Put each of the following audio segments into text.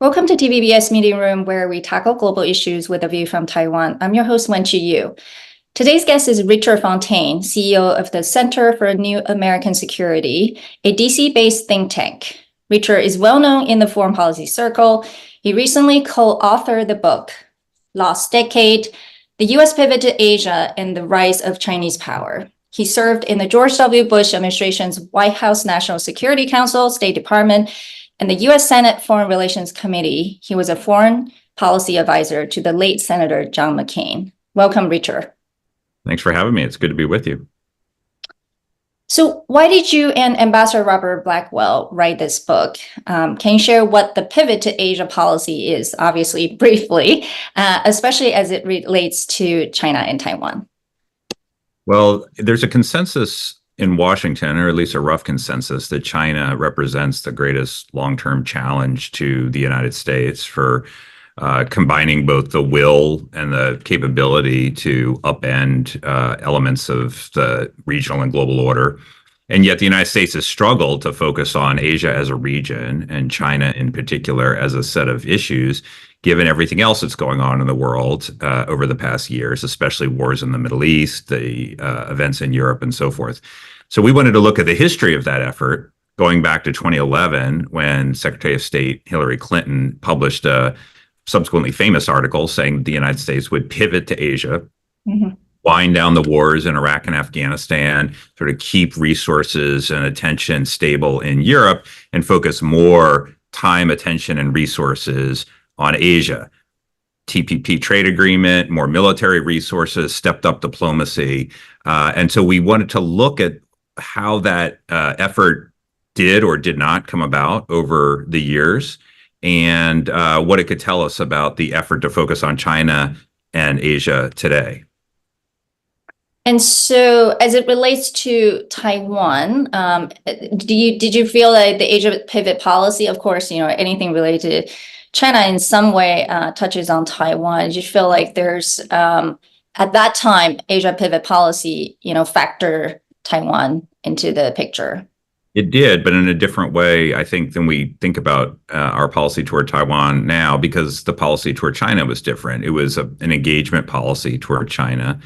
Welcome to TVBS Meeting Room, where we tackle global issues with a view from Taiwan. I'm your host, Wen-Chi Yu. Today's guest is Richard Fontaine, CEO of the Center for New American Security, a DC-based think tank. Richard is well known in the foreign policy circle. He recently co-authored the book, Lost Decade, The U.S. Pivot to Asia and the Rise of Chinese Power. He served in the George W. Bush administration's White House National Security Council, State Department, and the U.S. Senate Foreign Relations Committee. He was a foreign policy advisor to the late Senator John McCain. Welcome, Richard. Thanks for having me. It's good to be with you. So why did you and Ambassador Robert Blackwell write this book? Can you share what the pivot to Asia policy is, obviously, briefly, especially as it relates to China and Taiwan? Well, there's a consensus in Washington, or at least a rough consensus, that China represents the greatest long-term challenge to the United States for combining both the will and the capability to upend elements of the regional and global order. And yet the United States has struggled to focus on Asia as a region and China in particular as a set of issues, given everything else that's going on in the world over the past years, especially wars in the Middle East, the events in Europe, and so forth. So we wanted to look at the history of that effort, going back to 2011, when Secretary of State Hillary Clinton published a subsequently famous article saying that the United States would pivot to Asia, wind down the wars in Iraq and Afghanistan, sort of keep resources and attention stable in Europe, and focus more time, attention, and resources on Asia. TPP trade agreement, more military resources, stepped up diplomacy. And so we wanted to look at how that effort did or did not come about over the years, and what it could tell us about the effort to focus on China and Asia today. And so as it relates to Taiwan, did you feel like the Asia pivot policy, of course, anything related to China in some way touches on Taiwan? Did you feel like there's, at that time, Asia pivot policy, factor Taiwan into the picture? It did, but in a different way, I think, than we think about our policy toward Taiwan now, because the policy toward China was different. It was an engagement policy toward China.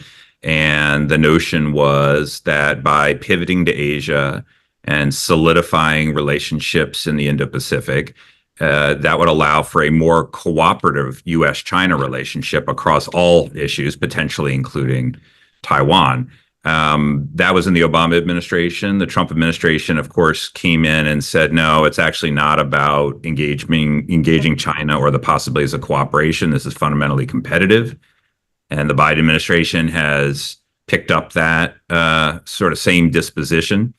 And the notion was that by pivoting to Asia and solidifying relationships in the Indo-Pacific, that would allow for a more cooperative U.S.-China relationship across all issues, potentially including Taiwan. That was in the Obama administration. The Trump administration, of course, came in and said, no, it's actually not about engaging China or the possibilities of cooperation. This is fundamentally competitive. And the Biden administration has picked up that sort of same disposition.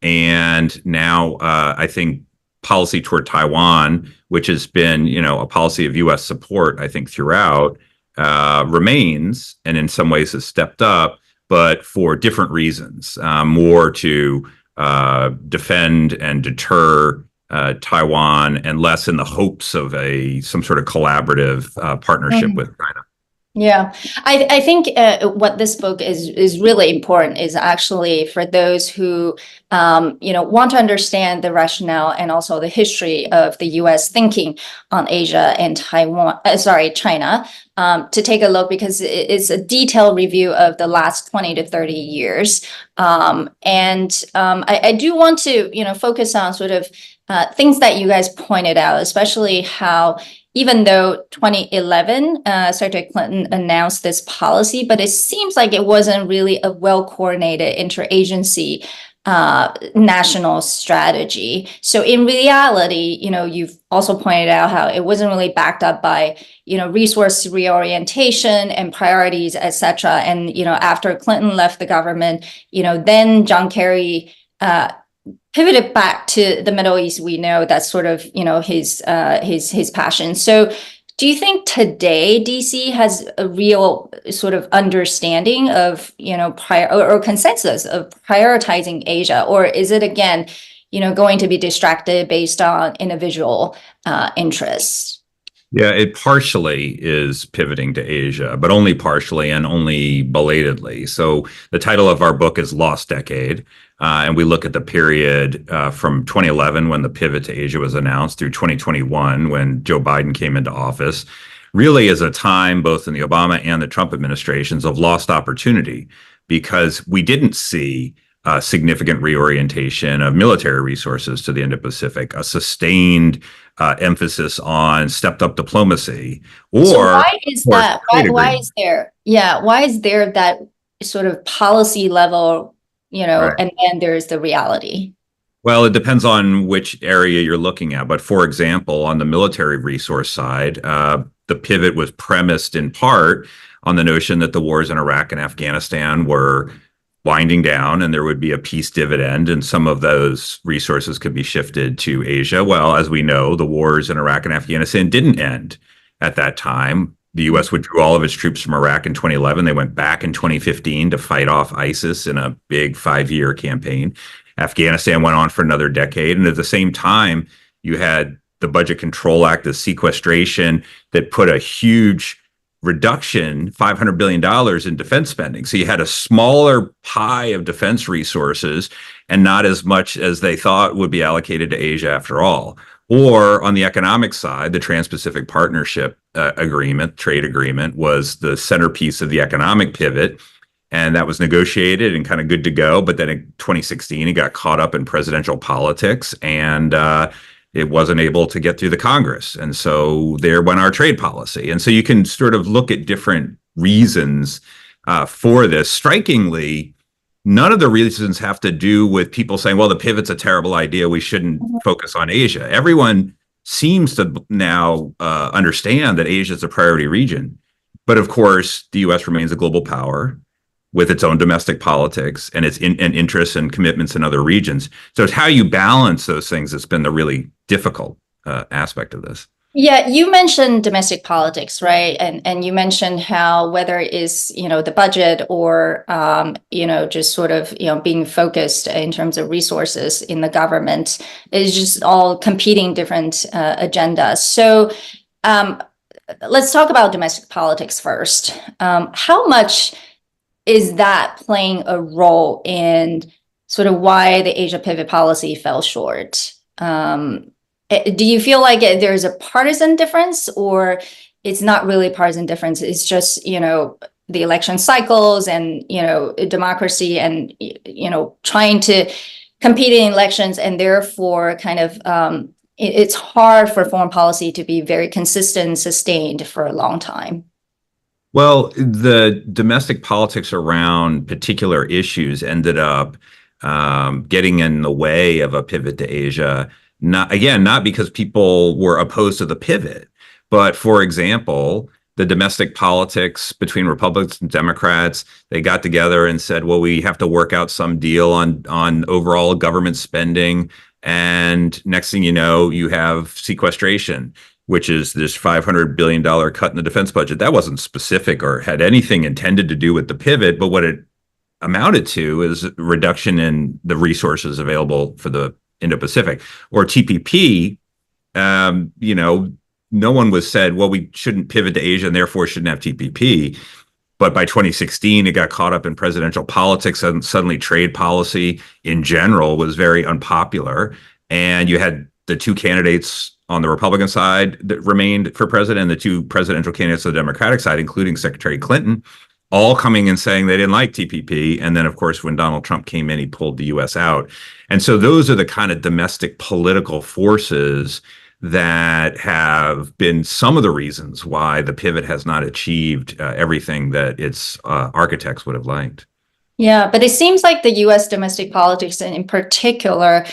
And now I think policy toward Taiwan, which has been, a policy of U.S. support, I think, throughout, remains, and in some ways has stepped up, but for different reasons, more to defend and deter Taiwan, and less in the hopes of some sort of collaborative partnership with China. Yeah, I think what this book is really important is actually for those who want to understand the rationale and also the history of the U.S. thinking on Asia and China, to take a look, because it's a detailed review of the last 20 to 30 years. I do want to focus on sort of things that you guys pointed out, especially how, even though 2011, Secretary Clinton announced this policy, but it seems like it wasn't really a well-coordinated interagency national strategy. So in reality, you've also pointed out how it wasn't really backed up by, resource reorientation and priorities, et cetera. And, after Clinton left the government, then John Kerry pivoted back to the Middle East. We know that's sort of, his passion. So do you think today DC has a real sort of understanding of, or consensus of prioritizing Asia? Or is it, again, going to be distracted based on individual interests? Yeah, it partially is pivoting to Asia, but only partially and only belatedly. So the title of our book is Lost Decade, and we look at the period from 2011 when the pivot to Asia was announced through 2021 when Joe Biden came into office, really as a time both in the Obama and the Trump administrations of lost opportunity because we didn't see significant reorientation of military resources to the Indo-Pacific, a sustained emphasis on stepped up diplomacy. Or so why is that? Why is there? Yeah, why is there that sort of policy level, Right. and then there's the reality? Well, it depends on which area you're looking at. But for example, on the military resource side, the pivot was premised in part on the notion that the wars in Iraq and Afghanistan were winding down and there would be a peace dividend and some of those resources could be shifted to Asia. Well, as we know, the wars in Iraq and Afghanistan didn't end at that time. The U.S. withdrew all of its troops from Iraq in 2011. They went back in 2015 to fight off ISIS in a big 5-year campaign. Afghanistan went on for another decade. And at the same time, you had the Budget Control Act, the sequestration that put a huge reduction, $500 billion in defense spending. So you had a smaller pie of defense resources and not as much as they thought would be allocated to Asia after all. Or on the economic side, the Trans-Pacific Partnership trade agreement was the centerpiece of the economic pivot. And that was negotiated and kind of good to go. But then in 2016, it got caught up in presidential politics and it wasn't able to get through the Congress. And so there went our trade policy. And so you can sort of look at different reasons for this. Strikingly, none of the reasons have to do with people saying, well, the pivot's a terrible idea. We shouldn't focus on Asia. Everyone seems to now understand that Asia is a priority region. But of course, the U.S. remains a global power with its own domestic politics and its interests and commitments in other regions. So it's how you balance those things that's been the really difficult aspect of this. Yeah, you mentioned domestic politics, right? And you mentioned how whether it is, the budget or, just sort of, being focused in terms of resources in the government is just all competing different agendas. So let's talk about domestic politics first. How much is that playing a role in sort of why the Asia pivot policy fell short? Do you feel like there's a partisan difference or it's not really partisan difference? It's just, the election cycles and, democracy and, trying to compete in elections and therefore kind of it's hard for foreign policy to be very consistent and sustained for a long time. Well, the domestic politics around particular issues ended up getting in the way of a pivot to Asia. Not because people were opposed to the pivot, but for example, the domestic politics between Republicans and Democrats, they got together and said, well, we have to work out some deal on overall government spending. And next thing you know, you have sequestration, which is this $500 billion cut in the defense budget. That wasn't specific or had anything intended to do with the pivot, but what it amounted to is a reduction in the resources available for the Indo-Pacific. Or TPP, no one was said, well, we shouldn't pivot to Asia and therefore shouldn't have TPP. But by 2016, it got caught up in presidential politics and suddenly trade policy in general was very unpopular. And you had the two candidates on the Republican side that remained for president and the two presidential candidates on the Democratic side, including Secretary Clinton, all coming and saying they didn't like TPP. And then, of course, when Donald Trump came in, he pulled the U.S. out. And so those are the kind of domestic political forces that have been some of the reasons why the pivot has not achieved everything that its architects would have liked. Yeah, but it seems like the U.S. domestic politics in particular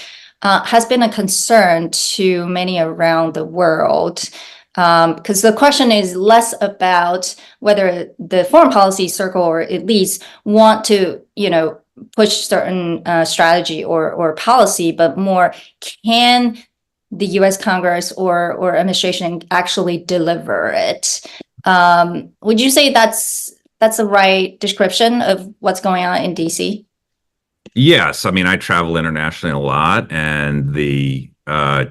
has been a concern to many around the world. Because the question is less about whether the foreign policy circle or elites want to, push certain strategy or policy, but more can the U.S. Congress or administration actually deliver it? Would you say that's the right description of what's going on in D.C.? Yes. I mean, I travel internationally a lot, and the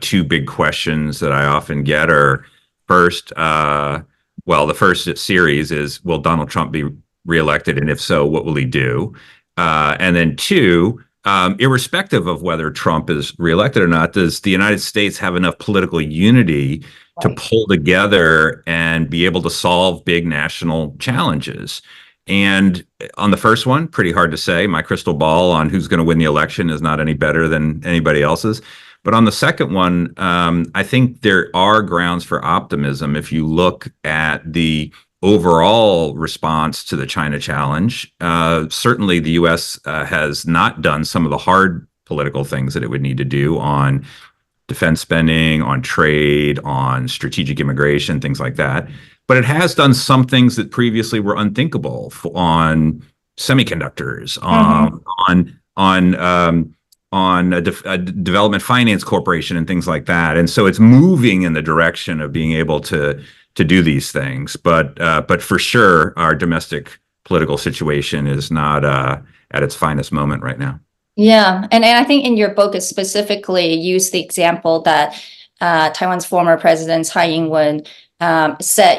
two big questions that I often get are, First, the first series is, will Donald Trump be reelected? And if so, what will he do? And then two, irrespective of whether Trump is reelected or not, does the United States have enough political unity to pull together and be able to solve big national challenges? And on the first one, pretty hard to say. My crystal ball on who's going to win the election is not any better than anybody else's. But on the second one, I think there are grounds for optimism if you look at the overall response to the China challenge. Certainly, the U.S. Has not done some of the hard political things that it would need to do on defense spending, on trade, on strategic immigration, things like that. But it has done some things that previously were unthinkable on semiconductors, on a development finance corporation and things like that. And so it's moving in the direction of being able to do these things. But for sure, our domestic political situation is not at its finest moment right now. Yeah, and I think in your book, it specifically used the example that Taiwan's former president Tsai Ing-wen said,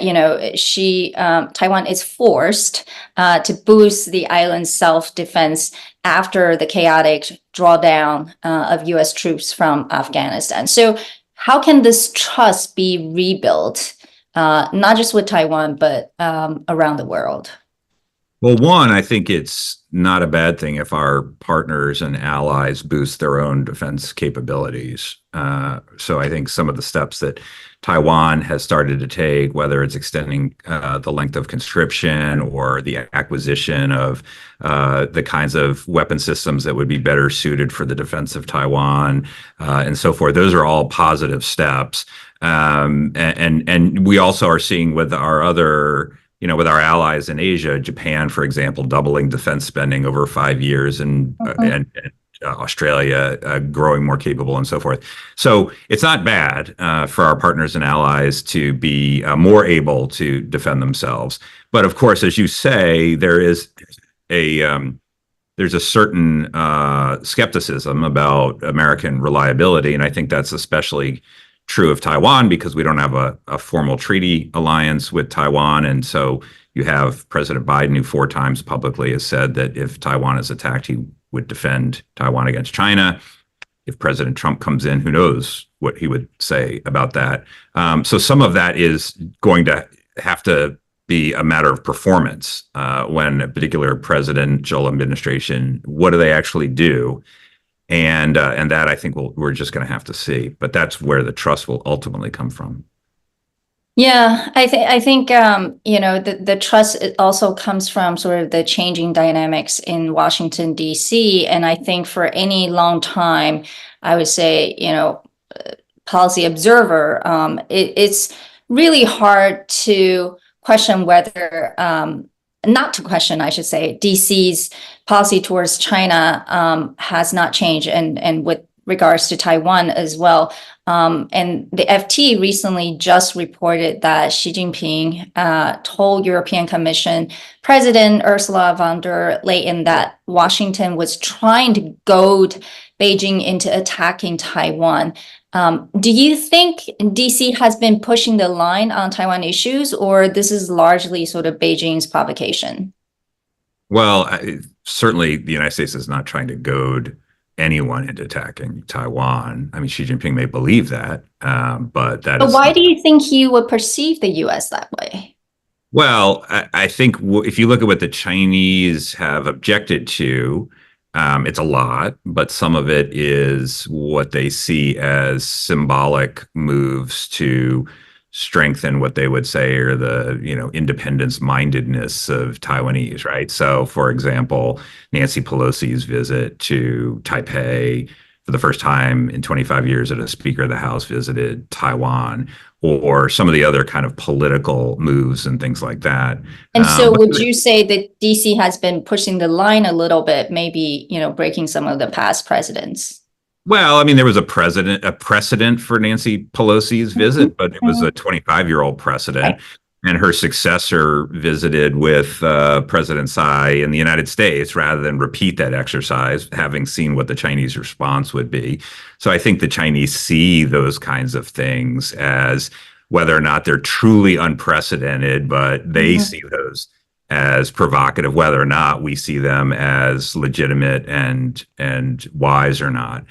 Taiwan is forced to boost the island's self-defense after the chaotic drawdown of U.S. troops from Afghanistan. So how can this trust be rebuilt, not just with Taiwan, but around the world? Well, one, I think it's not a bad thing if our partners and allies boost their own defense capabilities. So I think some of the steps that Taiwan has started to take, whether it's extending the length of conscription or the acquisition of the kinds of weapon systems that would be better suited for the defense of Taiwan and so forth, those are all positive steps. And we also are seeing with our other, with our allies in Asia, Japan, for example, doubling defense spending over 5 years, and Australia growing more capable and so forth. So it's not bad for our partners and allies to be more able to defend themselves. But of course, as you say, there's a certain skepticism about American reliability, and I think that's especially true of Taiwan because we don't have a formal treaty alliance with Taiwan. And so you have President Biden, who 4 times publicly has said that if Taiwan is attacked, he would defend Taiwan against China. If President Trump comes in, who knows what he would say about that. So some of that is going to have to be a matter of performance when a particular presidential administration, what do they actually do? And that I think we're just going to have to see. But that's where the trust will ultimately come from. Yeah, I think the trust also comes from sort of the changing dynamics in Washington, D.C. And I think for any long time, I would say, policy observer, it's really hard to question whether not to question, I should say, DC's policy towards China has not changed, and with regards to Taiwan as well. And the FT recently just reported that Xi Jinping told European Commission President Ursula von der Leyen that Washington was trying to goad Beijing into attacking Taiwan. Do you think DC has been pushing the line on Taiwan issues, or this is largely sort of Beijing's provocation? Well, certainly the United States is not trying to goad anyone into attacking Taiwan. I mean, Xi Jinping may believe that, but why do you think he would perceive the U.S. that way? Well, I think if you look at what the Chinese have objected to, it's a lot, but some of it is what they see as symbolic moves to strengthen what they would say are the, independence mindedness of Taiwanese, right? So, for example, Nancy Pelosi's visit to Taipei for the first time in 25 years that a Speaker of the House visited Taiwan, or some of the other kind of political moves and things like that. And so would you say that DC has been pushing the line a little bit, maybe, breaking some of the past precedents? Well, I mean, there was a precedent for Nancy Pelosi's visit, but it was a 25-year-old precedent. Right. And her successor visited with President Tsai in the United States rather than repeat that exercise, having seen what the Chinese response would be. So I think the Chinese see those kinds of things as whether or not they're truly unprecedented, but they see those as provocative, whether or not we see them as legitimate and wise or not.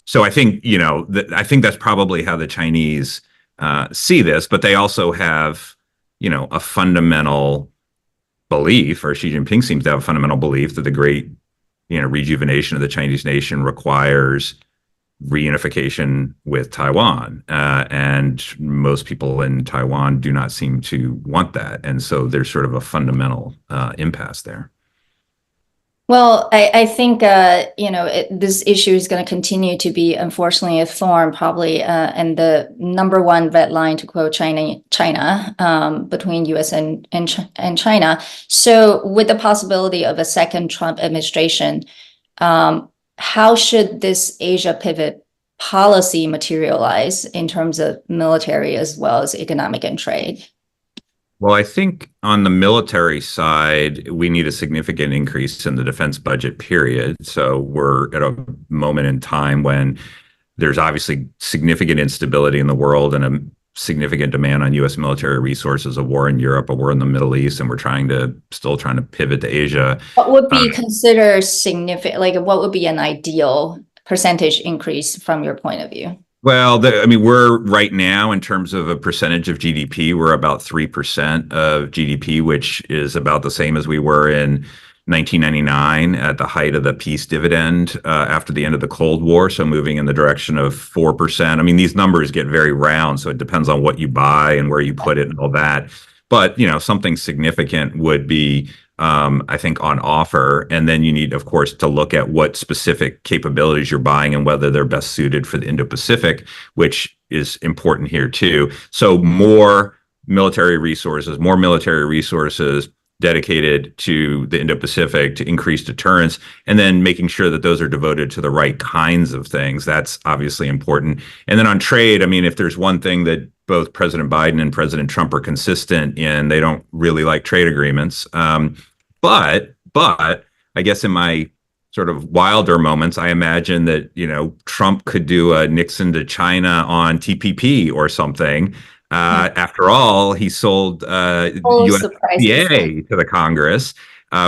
So I think, I think that's probably how the Chinese see this, but they also have, a fundamental belief, or Xi Jinping seems to have a fundamental belief that the great, rejuvenation of the Chinese nation requires reunification with Taiwan. And most people in Taiwan do not seem to want that. And so there's sort of a fundamental impasse there. Well, I think, this issue is going to continue to be, unfortunately, a thorn, probably, and the number one red line, to quote China, between U.S. and China. So with the possibility of a second Trump administration, how should this Asia pivot policy materialize in terms of military as well as economic and trade? Well, I think on the military side, we need a significant increase in the defense budget, period. So we're at a moment in time when there's obviously significant instability in the world and a significant demand on U.S. military resources, a war in Europe, a war in the Middle East, and we're still trying to pivot to Asia. What would be considered significant? Like, what would be an ideal percentage increase from your point of view? Well, we're right now, in terms of a percentage of GDP, we're about 3% of GDP, which is about the same as we were in 1999 at the height of the peace dividend after the end of the Cold War. So moving in the direction of 4%. I mean, these numbers get very round, so it depends on what you buy and where you put it and all that. But, something significant would be, I think, on offer. And then you need, of course, to look at what specific capabilities you're buying and whether they're best suited for the Indo-Pacific, which is important here too. So more military resources dedicated to the Indo-Pacific to increase deterrence, and then making sure that those are devoted to the right kinds of things. That's obviously important. And then on trade, I mean, if there's one thing that both President Biden and President Trump are consistent in, they don't really like trade agreements. But I guess in my sort of wilder moments, I imagine that, Trump could do a Nixon to China on TPP or something. After all, he sold USDA to the Congress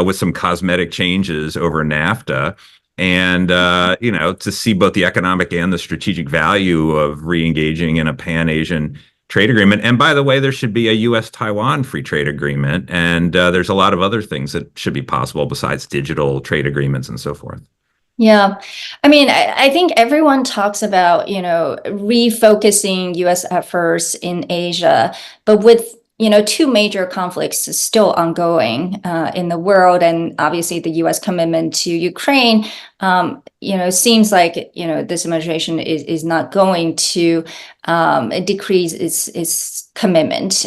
with some cosmetic changes over NAFTA. And, to see both the economic and the strategic value of re-engaging in a pan-Asian trade agreement. And by the way, there should be a U.S.-Taiwan free trade agreement. And there's a lot of other things that should be possible besides digital trade agreements and so forth. Yeah. I mean, I think everyone talks about, refocusing U.S. efforts in Asia, but with, two major conflicts still ongoing in the world, and obviously the U.S. commitment to Ukraine, seems like, this administration is not going to decrease its commitment.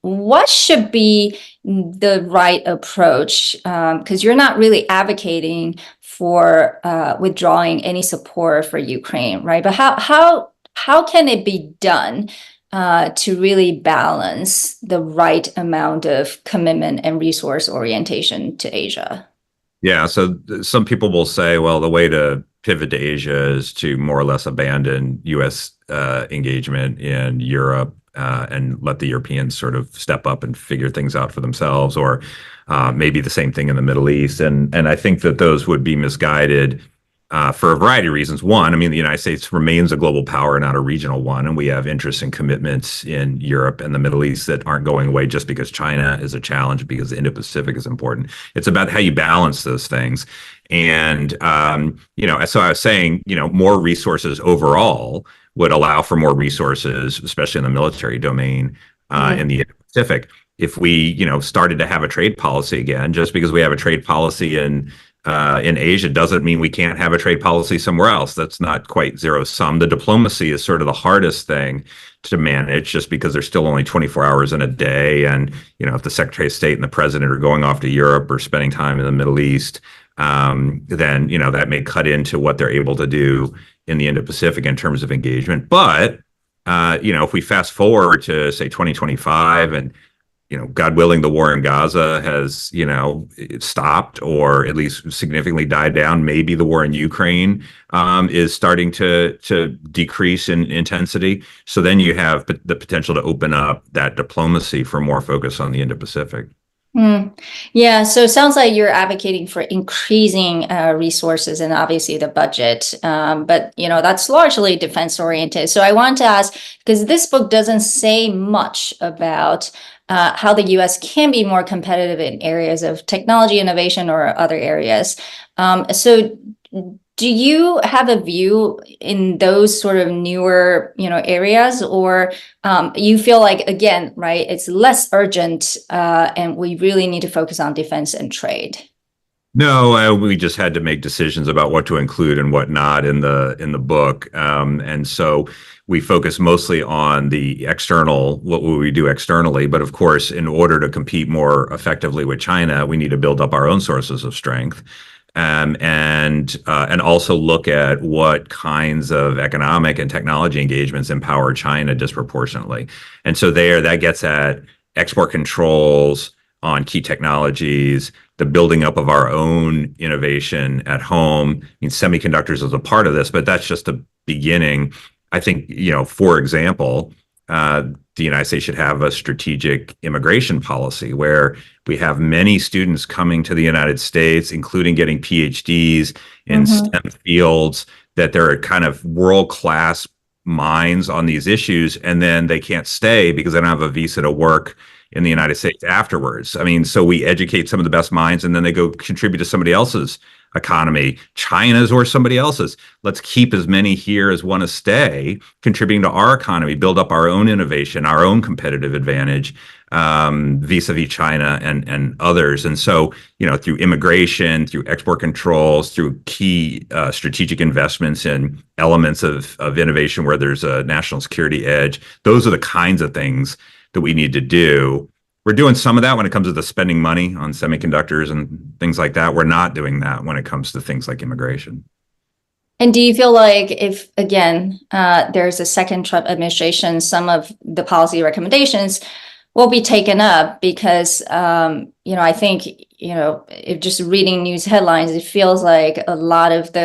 What should be the right approach? Because you're not really advocating for withdrawing any support for Ukraine, right? But how can it be done to really balance the right amount of commitment and resource orientation to Asia? Yeah, so some people will say, well, the way to pivot to Asia is to more or less abandon U.S. engagement in Europe and let the Europeans sort of step up and figure things out for themselves, or maybe the same thing in the Middle East. And I think that those would be misguided for a variety of reasons. One, I mean, the United States remains a global power, not a regional one, and we have interests and commitments in Europe and the Middle East that aren't going away just because China is a challenge, because the Indo-Pacific is important. It's about how you balance those things. And, so I was saying, more resources overall would allow for more resources, especially in the military domain in the Pacific. If we, started to have a trade policy again, just because we have a trade policy in Asia doesn't mean we can't have a trade policy somewhere else. That's not quite zero sum. The diplomacy is sort of the hardest thing to manage, just because there's still only 24 hours in a day. And, if the Secretary of State and the President are going off to Europe or spending time in the Middle East, then, that may cut into what they're able to do in the Indo-Pacific in terms of engagement. But, if we fast forward to, say, 2025 and God willing, the war in Gaza has, stopped or at least significantly died down. Maybe the war in Ukraine is starting to decrease in intensity. So then you have the potential to open up that diplomacy for more focus on the Indo-Pacific. Yeah, so it sounds like you're advocating for increasing resources and obviously the budget, but that's largely defense oriented. So I want to ask, because this book doesn't say much about how the U.S. can be more competitive in areas of technology innovation or other areas. So do you have a view in those sort of newer, areas, or you feel like, again, right, it's less urgent and we really need to focus on defense and trade? No, we just had to make decisions about what to include and what not in the book, and so we focus mostly on the external, what will we do externally. But of course, in order to compete more effectively with China, we need to build up our own sources of strength. And also look at what kinds of economic and technology engagements empower China disproportionately. And so that gets at export controls on key technologies, the building up of our own innovation at home. I mean, semiconductors is a part of this, but that's just a beginning. I think, for example, the United States should have a strategic immigration policy where we have many students coming to the United States, including getting PhDs in STEM fields, that they're kind of world-class minds on these issues, and then they can't stay because they don't have a visa to work in the United States afterwards. I mean, so we educate some of the best minds, and then they go contribute to somebody else's economy, China's or somebody else's. Let's keep as many here as want to stay, contributing to our economy, build up our own innovation, our own competitive advantage vis-a-vis China and others. And so, through immigration, through export controls, through key strategic investments in elements of innovation where there's a national security edge, those are the kinds of things that we need to do. We're doing some of that when it comes to the spending money on semiconductors and things like that. We're not doing that when it comes to things like immigration. And do you feel like if, again, there's a second Trump administration, some of the policy recommendations will be taken up because, I think, if just reading news headlines, it feels like a lot of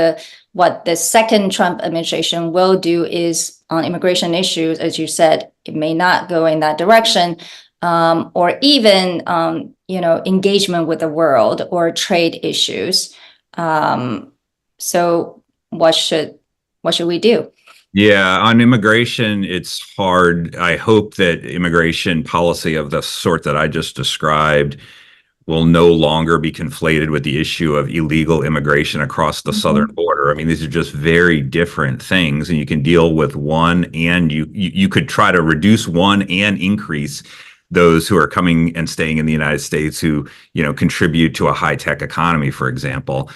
what the second Trump administration will do is on immigration issues, as you said, it may not go in that direction. Or even, engagement with the world or trade issues. So what should we do? Yeah, on immigration, it's hard. I hope that immigration policy of the sort that I just described will no longer be conflated with the issue of illegal immigration across the southern border. I mean, these are just very different things, and you can deal with one, and you could try to reduce one and increase those who are coming and staying in the United States who, contribute to a high-tech economy, for example.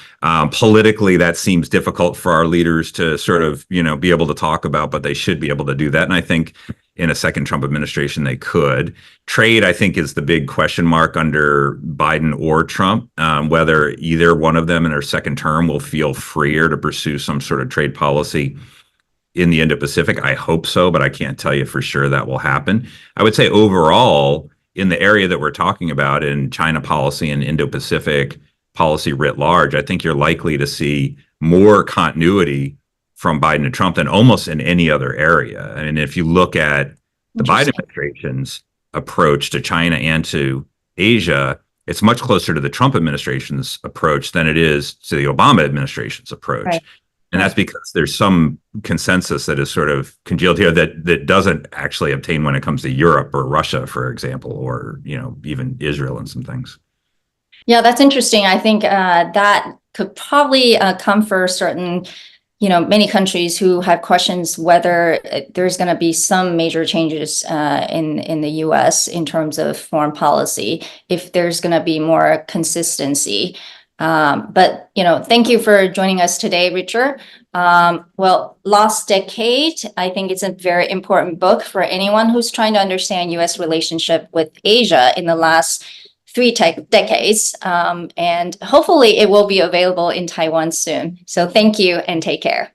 Politically, that seems difficult for our leaders to sort of, be able to talk about, but they should be able to do that. And I think in a second Trump administration, they could. Trade, I think, is the big question mark under Biden or Trump, whether either one of them in their second term will feel freer to pursue some sort of trade policy in the Indo-Pacific. I hope so, but I can't tell you for sure that will happen. I would say overall, in the area that we're talking about in China policy and Indo-Pacific policy writ large, I think you're likely to see more continuity from Biden to Trump than almost in any other area. I mean, if you look at the Biden administration's approach to China and to Asia, it's much closer to the Trump administration's approach than it is to the Obama administration's approach. Right. And that's because there's some consensus that is sort of congealed here that doesn't actually obtain when it comes to Europe or Russia, for example, or, even Israel and some things. Yeah, that's interesting. I think that could probably come for certain, many countries who have questions whether there's going to be some major changes in the U.S. in terms of foreign policy, if there's going to be more consistency. But, thank you for joining us today, Richard. Well, Lost Decade, I think it's a very important book for anyone who's trying to understand U.S. relationship with Asia in the last 3 decades. And hopefully it will be available in Taiwan soon. So thank you and take care.